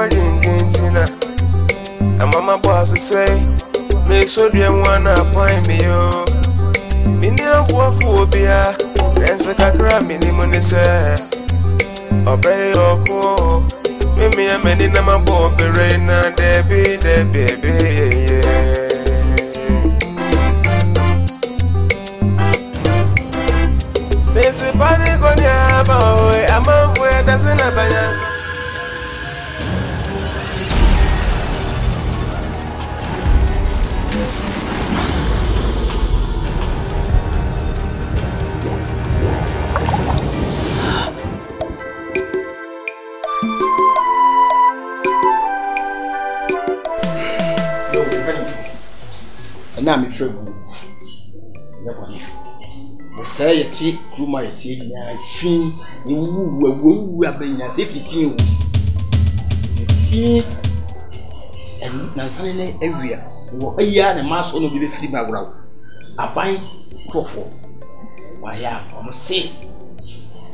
Tina. And Mama boss say, me so dear one appoint me, yo. Minia Waphobia, and Sakakra minimum say, obey your call. Me a many number bob, Berena, Debbie, baby. Missy Panic on your boy, I'm up where doesn't happen. Na me frɛ mu we say yeti kuma yeti nya fin ni wu abenya se fifi wu fifi na sanele ewia wo aya na maso no bi firi magura aban tofo wa ya o se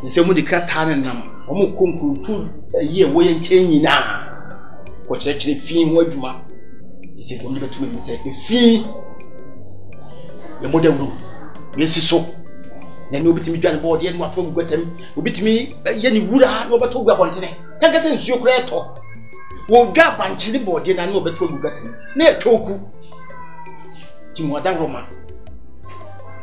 nse mu de krata na nam o mu konkurutu ye wo ye nchenyi na ko kyerɛkyerɛ fin ho adwuma ise ko mi betu mi se fin le model room yesi so na ni obitimi dwane board ye no ato gugatam obitimi ye ni wura no beto gua bontene kanka se nsuo kura eto wo dwa banche ni board na no beto gugatam na etwoku timoda roma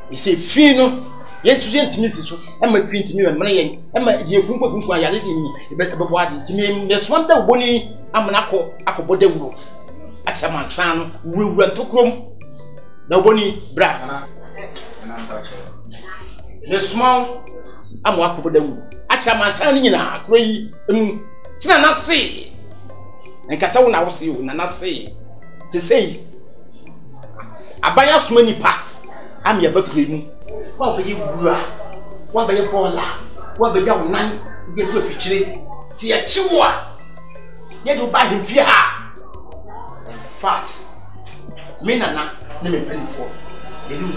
ise fino ye tuje ntimi si so e ma fi ntimi me yen e ma ye kunko ayade ni be boade timi ne so nda uboni amna ko akoboda wuro atama san wura ntokrom na uboni bra ne small amu akoboda wuro atama san ni nyina akro yi tina na se nkasa wo na wo se wo na se sei abaya soma nipa am ya bakremu wa be wura wa be bola wa be dawo nan ye do afikyire si ya chiwa ye do ba de fia fat me nana ne me penfo ye do ni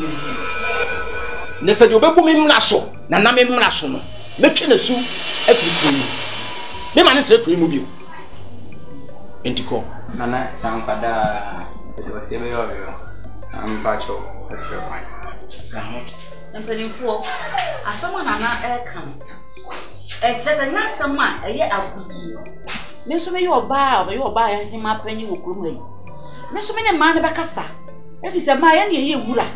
ne se do be bu me mna so nana me mna so no me twe na su afiri me ma ne tre kremu bio entiko nana tanpada de o sebe yo am bacho esre kwan Mpenimfo asama nana kan chese nya asama eye agudi me so me yo ba ya hima panyi wo kurum yi me so me ne ma ne bekasa efi se ma ya ne ye wura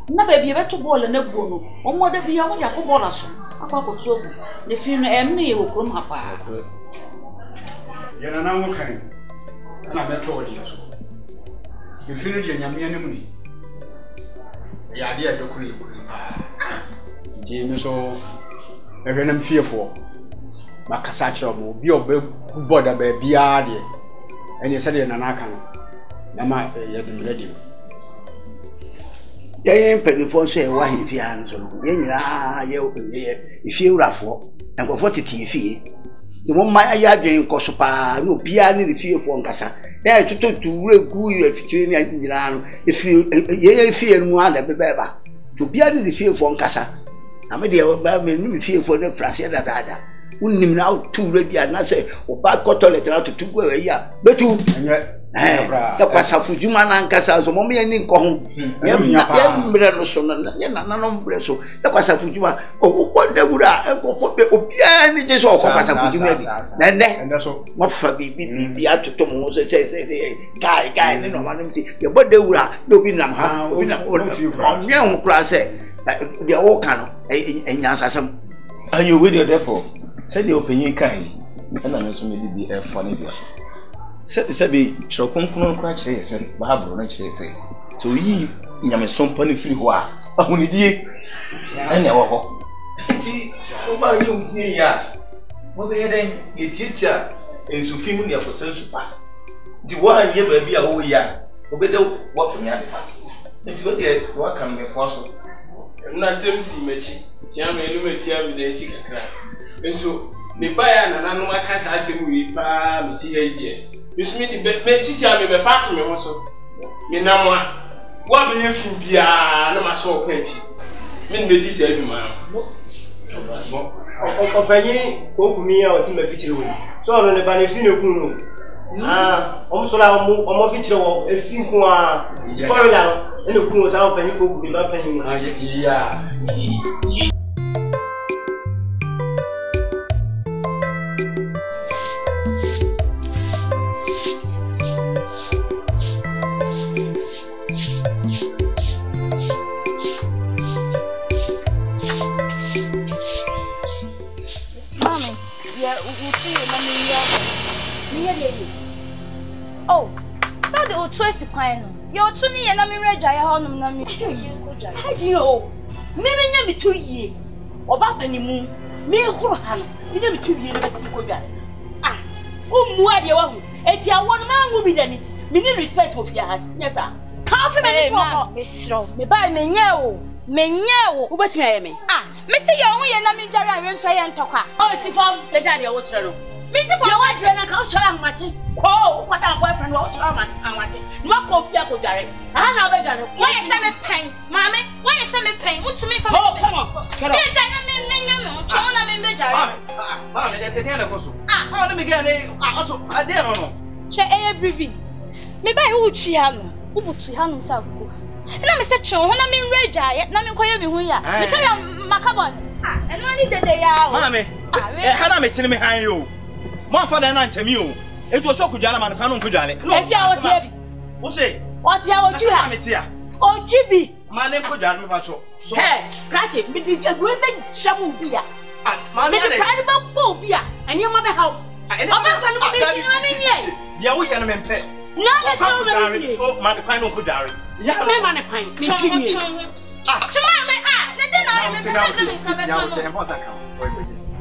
na ba bi beto ball na guo no omo da bi ya wo yakọ ball aso akwa kotu ogu ne fi no em ne ye wo kurum hapa ye nana wo kan na beto odi so ye fi no je nyame anem ni ya dia dokuri je me so ebenam fiefo makasa kire mo bi obe boda ba bia de ene se de nana aka no na ma ye de ready ye mpedifo so e wa hifia no so ye nyira ye ifie urafo enkofo tete ifie de mo ma ya adwen koso pa no bia ne fiefo nkasa na tutu wure gu afikyire ni nyira no ye ifie no ala bebeba to bia ne fiefo nkasa na me de ba me ni fiefo ne frase dada unim na tu wure bia na se o ba toilet na tutu gu ya betu ya kwasafu juma na nkasa so mo me ni nko ho ya mbre no so na ya na no mbre so ya kwasafu juma o ko da wura ko be obia ni je so ko kwasafu juma bi na ne mo fa bi atoto mo so se guy ni no ma no mti ya boda wura do bi nam ha obi na o nwe ho kura se de wo ka no enyansa sam ayo we dey therefore say the opinion kan na no so me di e funny bi so sebi chiro konkon kura kire yesen bahabro na kire yesen so yi nyame sompa ne firi ho a ahunidie ene wo ho ti o ba ye untie ya wo be yeden ye teacher ensufimu ne afosan supa di wa ye ba bi a wo ya obede wo penya de pa nti wo de wo kan me foso na semsi mechi tia me no metia bi de chi kakra enso me ba ya nana no aka sa asemu wi pa meti ya die Yusumi di me sisi ame be fatu me ho so. Me namwa. Wa be yefin bia na ma so kwanchi. Me ne be di se aduma. Opanyi okumi a o ti me fichire wo. So no ne ba ne fi ne kun no. Omo la omo fitire wo efi ku a spoiler no ene ku wo sa wo panyi ko gu ba panyi Yeah. Oh, so the old twist quine. You're 2 years, and I'm ready. I have no name. How do you know? Maybe 2 years. Or about any moon. Me, who have never 2 years of a single guy. Ah, who are you? It's your 1 man will be done it. Meaning respect of your hand. Yes, sir. Can't remember Miss Straw. Me buy me now. What's me? Ah, Mr. Young, and I'm in Jara and say and talk. Oh, see from the daddy or what's wrong. Mr. For your wife and I can't show how much. Oh, what our boyfriend was how much I want it. What coffee I could direct. I know better. Why is Sammy pain, Mammy? Why is Sammy pain? What to me from come on. Get up. I'm in the jar. Mammy, at the end of us. Ah, let me get also. I didn't know. Share every me buy Uchiano. Ubuchiano himself. And I'm Mr. Chon, when I'm in red giant, Nammy Koyabi Huya. Because Macabon. Ah, and only the day out. Mammy, had I met him behind you. My father and Aunt Mew. It was so good, Jalaman, Canon Kujali. No, what's it? What's you have it here? Oh, Chibi. My name could have Macho. So, hey, Cratchit, but did a great big shabu beer. My incredible bull beer, and your mother help. Yeah, we can maintain. No, let's go. Man, the kind of Kudari. Yeah, man, the kind.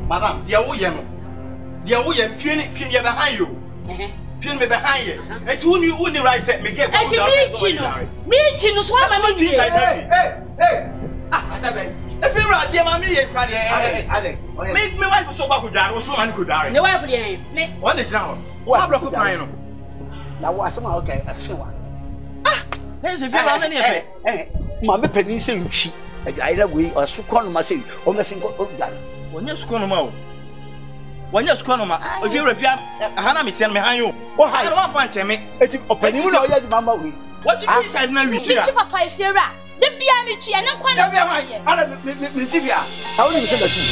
Madam, dear William. Dear William, feel behind you. Feel me behind you. And who knew only right set me get one. Meeting was one of these. Hey. Ah, I said, if you're right, dear mammy, make me wife so bad or so man could die. No, I forget. What is now? What block of mine? Now, what's some okay? A few one. Ah, there's a few many of it. Mamma Penny saying she. Either way or so call myself on the single gun. When you're scornable. When you're scornable, if you're a Hannah, me tell me how you. Oh, I don't want to me. It's open. You know, Mamma. What do you say? No, we do. Papa, if you're right. The Biamichi, and I'm quite a bit. I only said that you.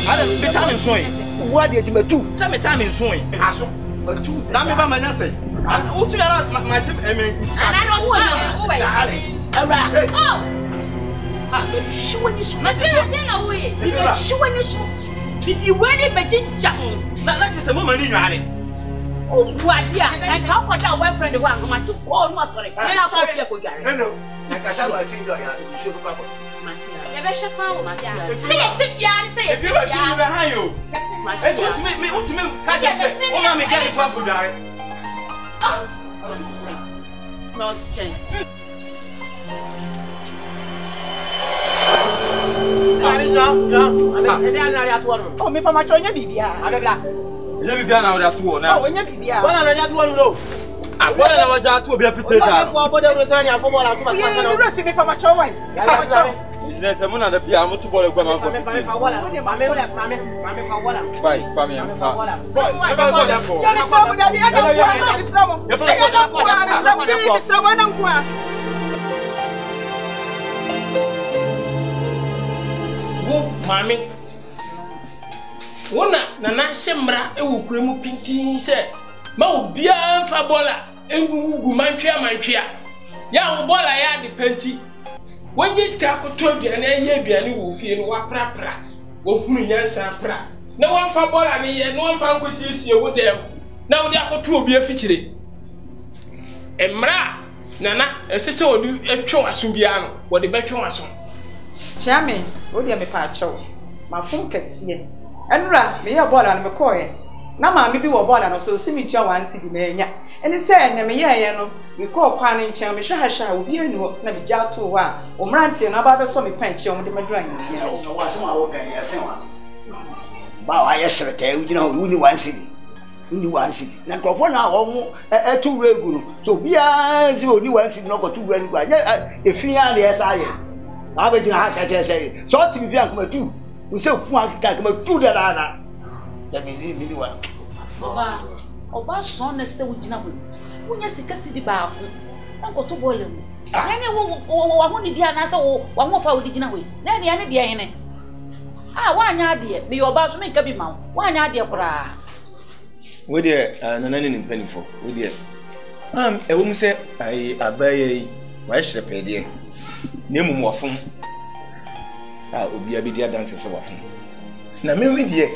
I don't be time in swing. What did you do? Some time in swing. Now, me by my nurse. And who took out my tip? I mean, I don't know. Oh. Sure, you should not away. Sure, you should. Did you really begin jumping? That is a woman in your alley. Oh, what, yeah, and how could our boyfriend the one who might call my sorry? I'm sorry. No, I can't tell you. You should go. Never shall follow my say it if you say it. If you are behind you, and what to make me, can't get it. What would I? Nonsense. Oh, me for my join baby. Let me be an hour at 2 now. When you be a 1 hour at 1 low. I want to have a jar to be a future. I'm going to resign for more than 2 months. Me for my joy. There's a moon at the piano to borrow Grandma for family. Mammy, Wona na shemra e wo kuremu pintin se ma obia mfa bola engugu mantwea ya wo bola ya de panti wonye sika koto aduane aye aduane wo fie no waprapra wo hunu nyansa pra na wonfa bola ne ye no wonfa nkosiesie wo dem na wo de akoto obi afikyire emra nana esese odu etwe waso bia no wo de betwe waso Chame wo de me pa acho ma fun kese Enra, me ya bola na me koye. Na ma me bi wo bola no so si mi tua wan si di me nya. Eni se na me ye no, me ko kwa ne nchen me hwa hwa obi anu na me ja to wa. O mrante na ba be so me panche o de madura nya. O wa se ma wo kan ya se wa. Ba wa ye srete u gina hu ni wan si di. Ni wan si. Na nkrofo na ho mu tu regu no. So bia si o ni wan si no ko tu regu gba. E fi ya na ye sa ye. Ba be gina ha ka che se. So ti bi an ko tu. We say, "Fuck, come do that." That means, Baba, Oba so na se wugina ho. Wunya sika sidi ba ho. Na nkoto bole mu. Na ne wo ho ni dia na se wo ho fa wo digina ho. Na ne dia hene. Wanya ade. Me oba so me nka bi ma wo. Wanya ade kura. We dey nanani ni mpanifo. We dey. Ewum se ai abaye wa hye pede. Na emu wafom. Obi abedi adanse se wafom. Na me die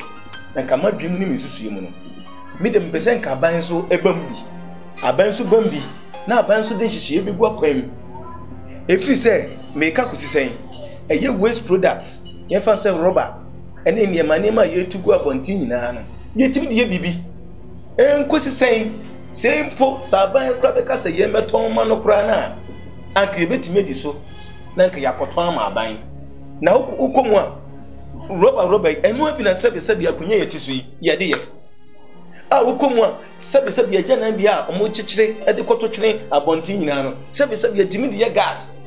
na kama dwim ni mesusu yemu no. Me dem pese nka ban so ebam bi. Aban so bam bi. Na aban so de hihye bi gu akwam. Efiri se me ka kusi sen. Eye waste products. Ye fa se rubber. Ene ne ma ye tugu abonti nyina no. Ye timi de ye bibi. Enkosi sen. Sempo saban kra be ka se ye meton ma no kra na. Anka ye betime di so. Na nka yakoton ma aban. Na ukomu a rubber enu abi na sebe akunye ye tiso yi ye de ye. Ukomu a sebe agya na bia omo chichire e de koto twene abonti nyina no. Sebe atimi de ye gas.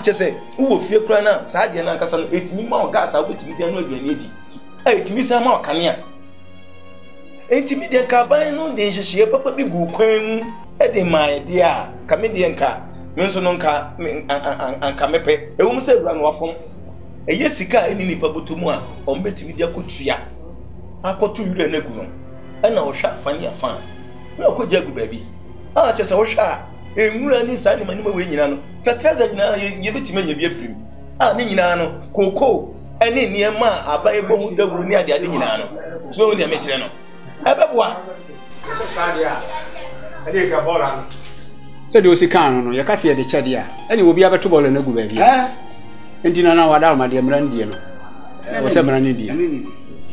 Chese wo fie kura na saa de na nkasa no etimi ma o gas a obetimi de anu aduane edi. Etimi sa ma o kanea. Etimi de ka ban no de hihye papa bi gu kwan e de ma de a kame de nka me nso no nka anka mepe ewum se bra no wafom. Eye sika eni nipa botomu a o mbetimi de akotua akoto yure na gu no e na o hwa fani afan na okoja gu ba bi chese o hwa enwura ni sa ni manima we nyina no fetreza nyina ye betimi anya bi afirim ne nyina no koko ene niema abaye bomu dawuru ni ade nyina no so we ni amekire no ebeboa so sadia ade ka bola no se de osikan no ye kase ye de chede a ene obi abeto bola na gu ba bi Entina na wada ma de mrandie no. O se mrani bi.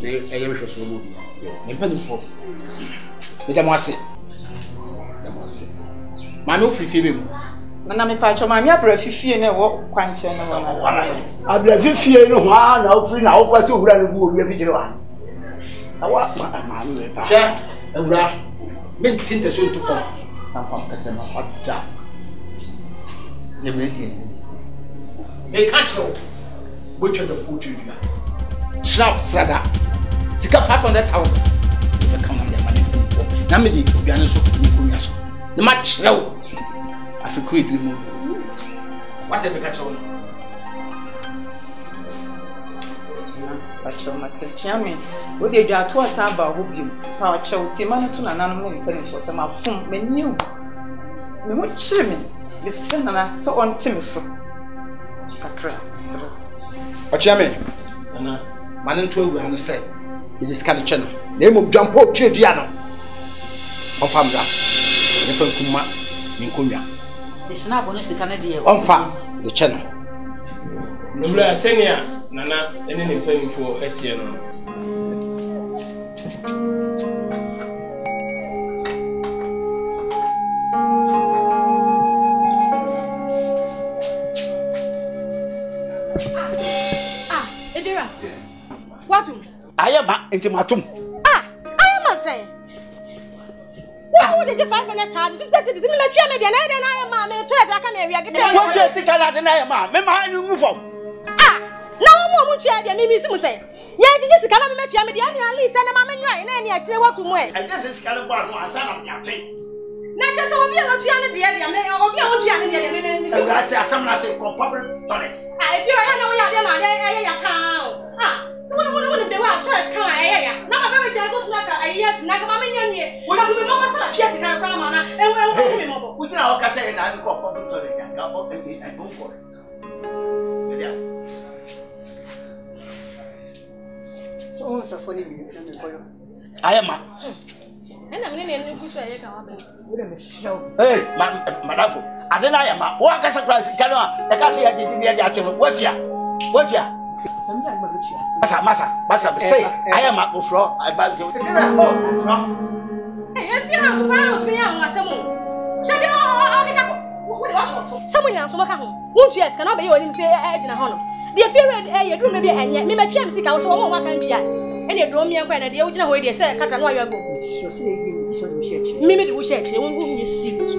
Ne eye me hweso mu bi. Ne panifo. Me da mo ase. Ma me ofifie be mu. Na me pa cho ma me abra fifie ne wo kwanche no wo na. Abra fifie no ho na ofiri na wo kwato wura no bu obi afigire wa. Awa ma me pa. Hwe awura me tinta so ntufo. Sampam kete na hota. Ne me tin. Me catch you. Which of the poetry do you? Snap, Sada. Take up 500,000. The come on, the money. Namidi, Piano, Nicolas. The match now. I feel create remove. What's the catch on? Pacho Matchami. Would you do a tour samba who you? Power chow, Timano to an animal pennies for some of whom men knew. Me would cheer me. Miss Senna, so on Timothy. Kakra sro Ochiame ana manento awura no say we discuss the channel na mo dwampo twedua no onfamra ne fa kuma min konwa tishina bono sika na de onfa the channel nura senia nana ene ne fa info esie no Ayama intimatum. Ayama say. What did you find for that time? Because it is in the chair, and I am mamma, to that I can get. What you say, Canada, and I am, remember you move on. No more much idea, maybe some say. Yeah, this is Canada, and at least send a mamma right, and I actually want to wait. I guess it's Calabar, one son of your thing. Not just over here, what you are the idea, or be on the other. That's some I say, public toilet. I feel I know your account. So what would be well, church come area. Now I'm very gentle like a yes, Nagamanian. What do you know what's yes, grandma, and we'll we can all say that I go public toilet and go up and go for it. So what's a funny minute for you? I am and I'm going to push hey, Madame, I didn't I am what I surprise Canoa, the castle I did near the actual watch ya. Watch ya. Massa, say, I am at Bushro, I bound you. If you have found me, I'm a someone else will come. Won't you cannot be your say in a honor? The appearance, you do maybe, and yet, me, my chance, I was all one country. And you draw me a friend, and the original way they say, cut and why you go. Mimi will shake, they won't go me serious.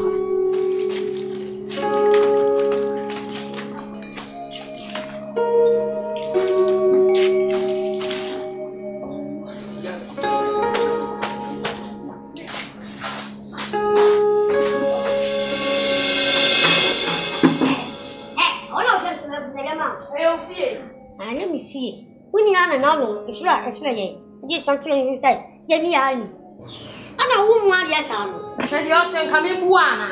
fie. Ana mi fie. Wuni ana na no, isura ye. Di something inside. Ye mi ani. Ana wo mu ade asa no. Hwe de o chen ka me bu ana.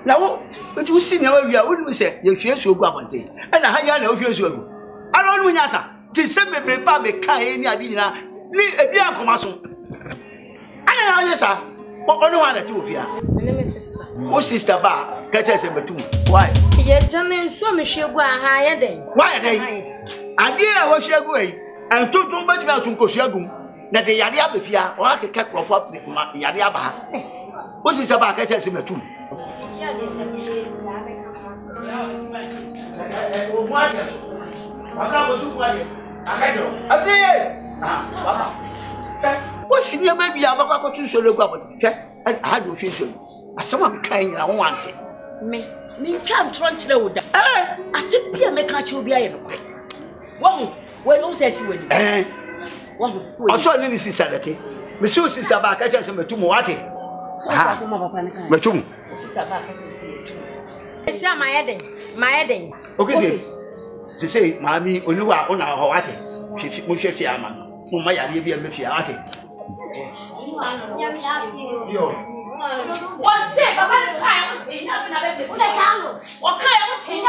Na wo, wetu si na wa wia, wonu se ye hwie su ogu abonte. Ana ha ya na wo hwie su ogu. Ana wonu nya sa. Ti se bebre pa me kan ni ade nyina. Ni ebi akoma so. Ana na nya sa. Onu wa na ti wo fia. My name is sister. Wo sister ba, ka che se betum. Why? Ye jame nso me hwe gu aha ye den. Why den? Ade a wo hwie gu yi. Antonton ba ti ba tun ko hwie gu. Na de yare abefia, o akeka krofo yare aba. Wo sister ba ka che se betum. What's in your baby? I'm not going to show you about it. I had to show you. As someone kind, I want it. Me can't run to the wood. I simply make a chill behind. One, don't say you will. I saw Lily sister. Monsieur sister back, I tell him to Moati. Matum. Sister back, I see my heading. Okay, to say, Mammy, when you are on our Hawati, she must have Yaman. My idea of Fiati. What's it? What kind of thing? What kind of thing?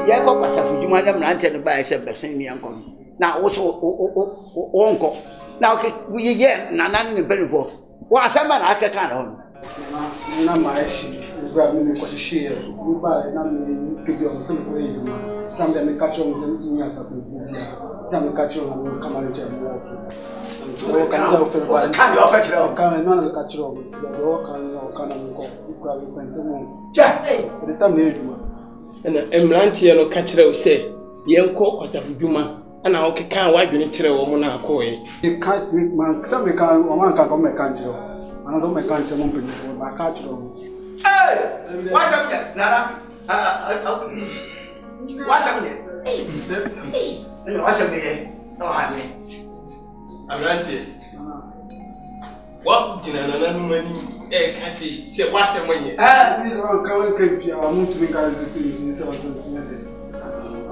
Yako kwa safu juma da mlante no ba ese besen mi anko na wo so wonko na okay ye nana ne benefo wa asamba na akeka na ho na maeshi zwa mimi kwa shishie ba na mimi studio msema kwa hiyo kama me catch on mzee nya safu kuzia kama catch on kama ni jambo wo kanza offer kan yo offer chiro kama na catch on wo kana mko kwa kwente mu ja de tam ne eduma na emlantie no ka kire wo se yenko kwasafudwuma ana wo keka wadwene kire wo mu na akoe you can't make man some can o man can come can kire ana so me kan kire mo mpeni ba ka kire wo what's up nana what's up what's up no hane emlantie wa jina nana no mani kasi se wase manye this one can pia wa muntu nka zisi ni to wasansi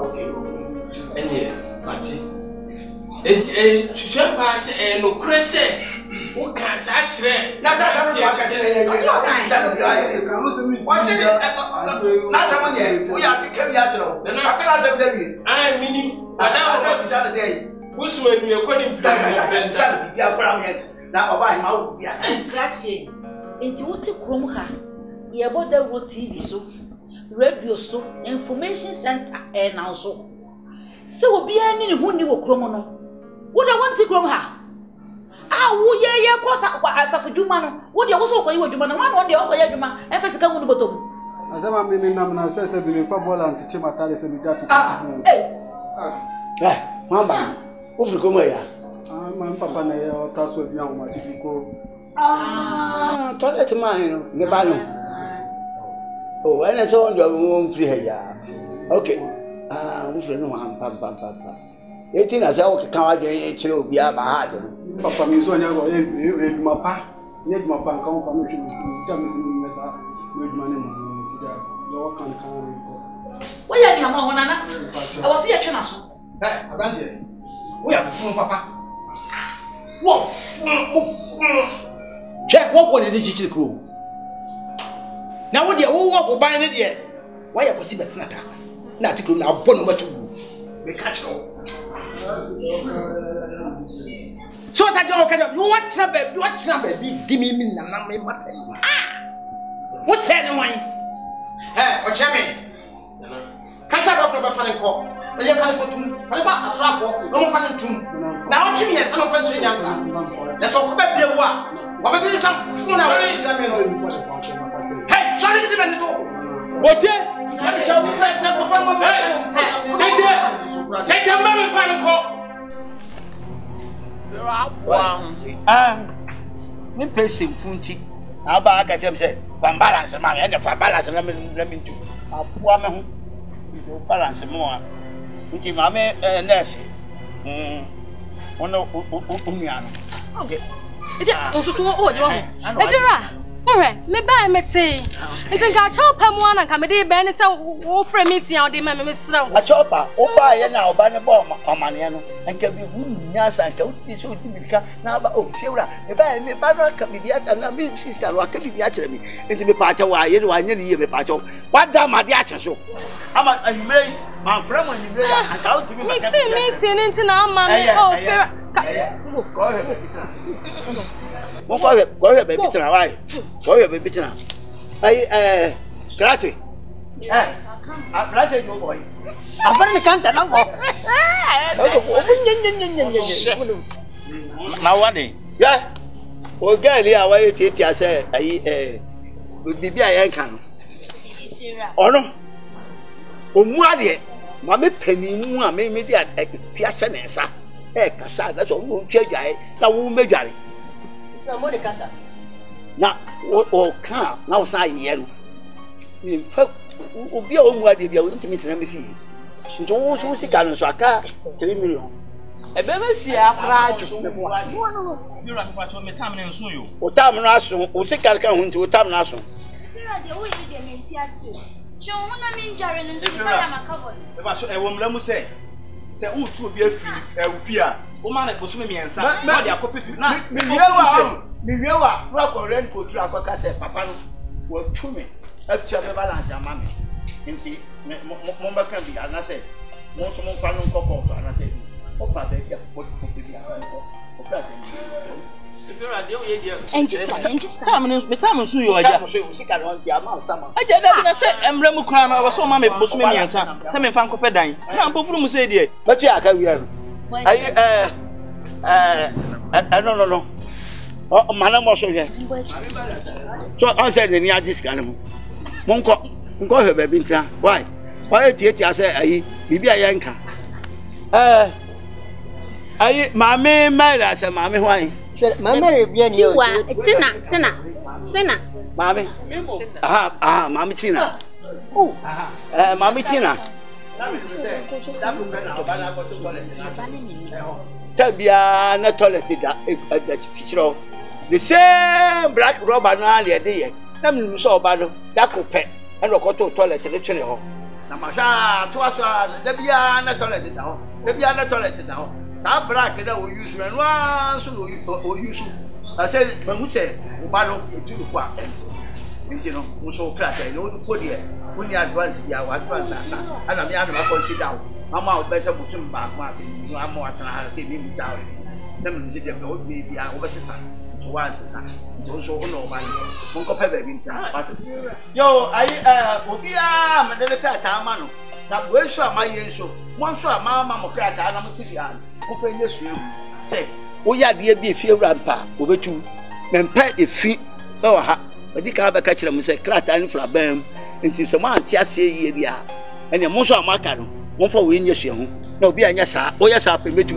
okay enye bati chucha pa se no krese o kan sa kire na sa sa ka kire ye o sa bi aye ka mo se mi wa se na sa manye o ya bi ke bi atro na ka sa bi dabi ah mini ana sa bi sa da dai busuma ni e ko ni plan sa bi akora mo na oba hi ma wo bia graduate into what krom ha ye boda ro TV so radio so information center now so obi ani ne hu ni wo krom no wo da want krom ha wo ye ko asafudwuma no wo de wo so ko yi wadwuma no wo de wo ye adwuma enfesi ka hu ni botom asema mimi namna sasa bi pa bola antiche matale se mi jatu mama wo firi komo ya man papa na ye o taso bi an ma tiki ko toilet man no ne ba no oh ene so ndo mo free heya okay mo free no am papa eti na sa o ke kan wa je kire obi aba ha je papa mi so nya go e duma pa ne duma pa kan pa mi hwe mi ta mi sin ne sa we duma ne mo ti da yo kan ko wo ya ni ama honana e wo se ye twena so abanje wo ya fun papa wo fun check what one dey chichi kro na wo dia wo wo ban ne dia wa ya kwasi besenata na atikro na abo no matu we catch no so sa jo ka you watch na baby di mi na me mata wo se ne wan o cheme kata do for be fa nko e fa nko tum fa ba asrafo no mo fa ntum na o chimi yesa no fa nso nyansa na so ko ba bia wo a wa ba bi sam fun na wo ni cheme no hey sorry si ben so bote ya cha wo fa mo tete mbele fa nko me pese mfunti na ba aka chem se ban balance ma ya fa balance na me ntu apoa me ho balance mo a nti ma me nurse ono onuano okay ite osusu o de wo edira me ba me te ite ga chopa mu ana ka me de be ne se wo frɛ me tia o de me sra wo a chopa o ba ye na o ba ne bo amane no enka bi hu nya sa enka o ti so ti bika na ba o shewra me ba no ka bi ata na me sister ro aka bi akyere mi enti me pa acha wa ye wa nya ni ye me pa acha wa da ma de acha so ama anwure ma frɛ mo anwure aka o ti mi me ti enti na ama me o fera mo ko baby tena why ko baby tena ai krate krate jo boy afare me kanta na ko na wade ya o gali awa ye tete ase ai bibi ayen kan ono o mu ade ma me pani mu a me di piase ne nsa kasa na so no twadwae na wo medware na mo de kasa na o ka na o sa ye no ni fa obi a o mu ade bia o ntimi tena me fi nto wo so sika no so aka 3 million e be me fi akra adwo me bo no biro me pacho me tam ne nso yo o tam no aso o sika ka ho nti o tam no aso biro de wo ye de menti aso che wo na me ndware no nti fa ya makabo me pacho e wo mra mu se utu obi afiri efi a o ma na bosu me miensa o de akopefi na mi wiewa no ko rent ko tura ko ka se papa no wo tumi atua me balance ama me nti mo ba kan bi ana se mo so mo fa no ko ko ana se o pa de ya ko bi ana ko o pra de me tam nso yo aja aja da bi na se emre mu kra na so ma me bosu me miensa se me fa nkopɛ dan na mpofuru mu se die ba ti aka wia no ai no o mana mo so ye so on say ni adis kan mo nko he ba bi ntra why tie ase ai bibi ayenka ai mame mara se mame hwan mama rebia ni o tina mame mame tina mame tina tabia na toilet da fikiro the same black rubber na le de ye na me so oba do da ko pe e no ko to toilet le twene ho na ma sha to aso da bia na toilet da ho da bia na toilet da ho sa black da o use no so o use I say mamu se oba do e tu ko a nti no mo so kra ta no ko de woni advance bia wa advance asa ana me ana ma consider mama o be se butum ba ko ase no ama watana ha ke mi sa o na me se de be o be bia o be se sa to wa se sa to so ho no ba ni mo ko pe be bi nta yo ai obi a me de kra ta ama no na bo esu ama ye nso mo nso ama mo kra ta na mo ti bia ko fe nyesu ewu se o ya de bi efi ewura mpa obetu me mpa efi e wa ha odi ka ba ka kire mu se kra ta ni fra bam nti se mo anti ase yie bia ene mo so amaka no mo fa we nyesu ho na obi anya sa o ya sa pe metu